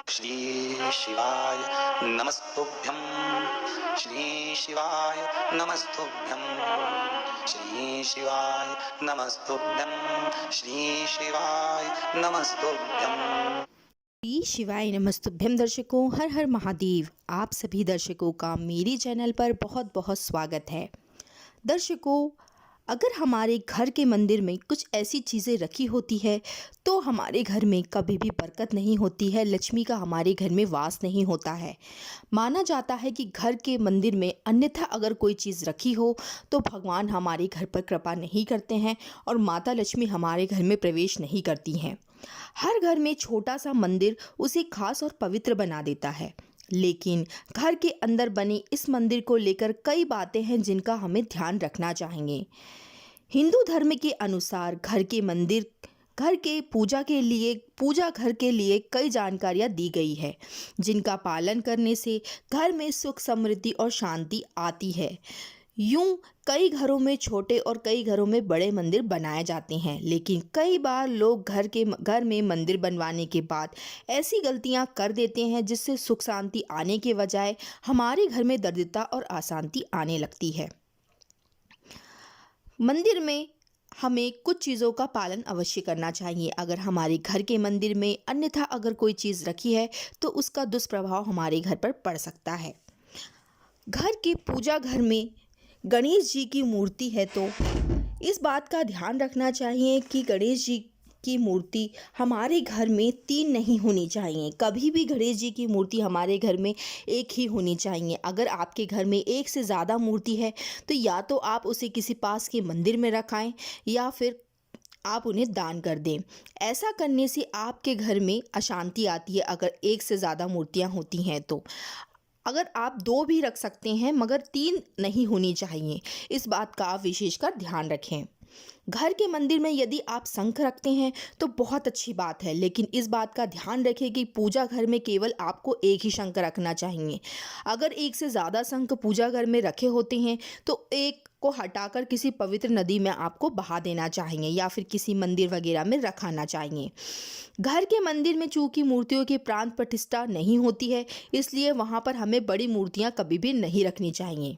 श्री शिवाय नमस्तुभ्यं। श्री शिवाय नमस्तुभ्यं। श्री शिवाय नमस्तुभ्यं। श्री शिवाय नमस्तुभ्यं। श्री शिवाय नमस्तुभ्यम। दर्शकों, हर हर महादेव। आप सभी दर्शकों का मेरे चैनल पर बहुत बहुत स्वागत है। दर्शकों, अगर हमारे घर के मंदिर में कुछ ऐसी चीज़ें रखी होती है तो हमारे घर में कभी भी बरकत नहीं होती है, लक्ष्मी का हमारे घर में वास नहीं होता है। माना जाता है कि घर के मंदिर में अन्यथा अगर कोई चीज़ रखी हो तो भगवान हमारे घर पर कृपा नहीं करते हैं और माता लक्ष्मी हमारे घर में प्रवेश नहीं करती हैं। हर घर में छोटा सा मंदिर उसे खास और पवित्र बना देता है, लेकिन घर के अंदर बने इस मंदिर को लेकर कई बातें हैं जिनका हमें ध्यान रखना चाहिए। हिंदू धर्म के अनुसार घर के मंदिर घर के पूजा घर के लिए कई जानकारियाँ दी गई है जिनका पालन करने से घर में सुख समृद्धि और शांति आती है। यूं कई घरों में छोटे और कई घरों में बड़े मंदिर बनाए जाते हैं, लेकिन कई बार लोग घर में मंदिर बनवाने के बाद ऐसी गलतियां कर देते हैं जिससे सुख शांति आने के बजाय हमारे घर में दरिद्रता और अशांति आने लगती है। मंदिर में हमें कुछ चीज़ों का पालन अवश्य करना चाहिए। अगर हमारे घर के मंदिर में अन्यथा अगर कोई चीज़ रखी है तो उसका दुष्प्रभाव हमारे घर पर पड़ सकता है। घर के पूजा घर में गणेश जी की मूर्ति है तो इस बात का ध्यान रखना चाहिए कि गणेश जी की मूर्ति हमारे घर में 3 नहीं होनी चाहिए। कभी भी गणेश जी की मूर्ति हमारे घर में एक ही होनी चाहिए। अगर आपके घर में एक से ज़्यादा मूर्ति है तो या तो आप उसे किसी पास के मंदिर में रखाएं या फिर आप उन्हें दान कर दें। ऐसा करने से आपके घर में अशांति आती है अगर एक से ज़्यादा मूर्तियां होती हैं तो। अगर आप 2 भी रख सकते हैं मगर 3 नहीं होनी चाहिए, इस बात का आप विशेषकर ध्यान रखें। घर के मंदिर में यदि आप शंख रखते हैं तो बहुत अच्छी बात है, लेकिन इस बात का ध्यान रखें कि पूजा घर में केवल आपको एक ही शंख रखना चाहिए। अगर एक से ज़्यादा शंख पूजा घर में रखे होते हैं तो एक को हटाकर किसी पवित्र नदी में आपको बहा देना चाहिए या फिर किसी मंदिर वगैरह में रखाना चाहिए। घर के मंदिर में चूंकि मूर्तियों की प्राण प्रतिष्ठा नहीं होती है, इसलिए वहाँ पर हमें बड़ी मूर्तियाँ कभी भी नहीं रखनी चाहिए।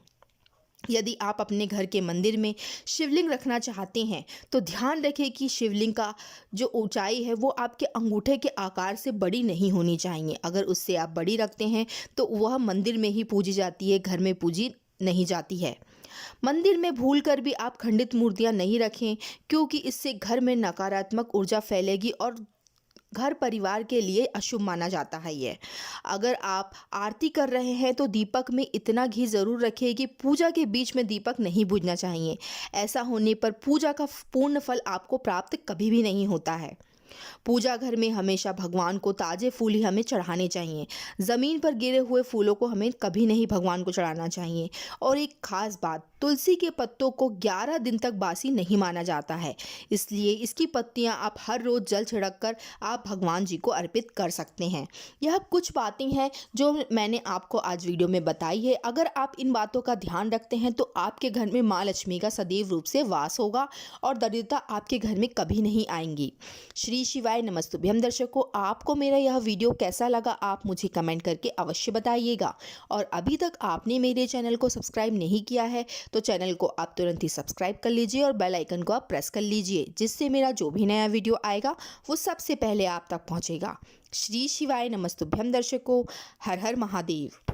यदि आप अपने घर के मंदिर में शिवलिंग रखना चाहते हैं तो ध्यान रखें कि शिवलिंग का जो ऊंचाई है वो आपके अंगूठे के आकार से बड़ी नहीं होनी चाहिए। अगर उससे आप बड़ी रखते हैं तो वह मंदिर में ही पूजी जाती है, घर में पूजी नहीं जाती है। मंदिर में भूलकर भी आप खंडित मूर्तियां नहीं रखें, क्योंकि इससे घर में नकारात्मक ऊर्जा फैलेगी और घर परिवार के लिए अशुभ माना जाता है ये। अगर आप आरती कर रहे हैं तो दीपक में इतना घी ज़रूर रखें कि पूजा के बीच में दीपक नहीं बुझना चाहिए। ऐसा होने पर पूजा का पूर्ण फल आपको प्राप्त कभी भी नहीं होता है। पूजा घर में हमेशा भगवान को ताज़े फूल ही हमें चढ़ाने चाहिए। ज़मीन पर गिरे हुए फूलों को हमें कभी नहीं भगवान को चढ़ाना चाहिए। और एक खास बात, तुलसी के पत्तों को 11 दिन तक बासी नहीं माना जाता है, इसलिए इसकी पत्तियां आप हर रोज़ जल छिड़क कर आप भगवान जी को अर्पित कर सकते हैं। यह कुछ बातें हैं जो मैंने आपको आज वीडियो में बताई है। अगर आप इन बातों का ध्यान रखते हैं तो आपके घर में माँ लक्ष्मी का सदैव रूप से वास होगा और दरिद्रता आपके घर में कभी नहीं आएंगी। श्री शिवाय नमस्तुभ्यम। दर्शकों, आपको मेरा यह वीडियो कैसा लगा आप मुझे कमेंट करके अवश्य बताइएगा। और अभी तक आपने मेरे चैनल को सब्सक्राइब नहीं किया है तो चैनल को आप तुरंत ही सब्सक्राइब कर लीजिए और बेल आइकन को आप प्रेस कर लीजिए, जिससे मेरा जो भी नया वीडियो आएगा वो सबसे पहले आप तक पहुंचेगा। श्री शिवाय नमस्तुभ्यम। दर्शकों, हर हर महादेव।